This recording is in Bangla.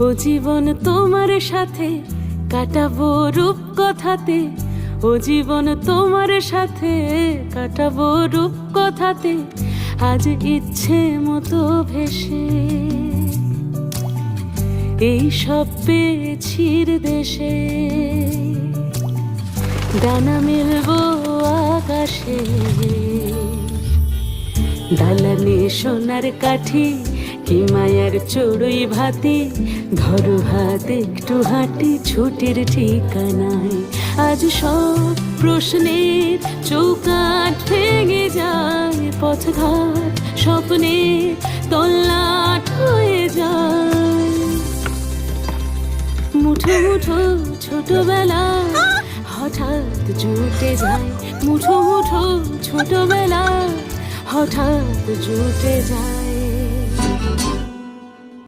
ও জীবন তোমার সাথে কাটাবো রূপ কথাতে, ও জীবন তোমার সাথে কাটাবো রূপ কথাতে, আজ ইচ্ছে মতো ভেসে এই সব পেয়েছির দেশে। ডানা মেলবো আকাশে, দালানে সোনার কাঠি, কি মায়ার চড়ুই ভাতি, ধরো হাত একটু হাঁটি ছুটির ঠিকানায়। আজ সব প্রশ্নের চৌকাঠ ভেঙে যায়, পথঘাট স্বপ্নে তল্লাট হয়ে যায়। মুঠো মুঠো ছোটবেলা হঠাৎ জুটে যায়, মুঠো মুঠো ছোটবেলা হঠাৎ জুটে যায়।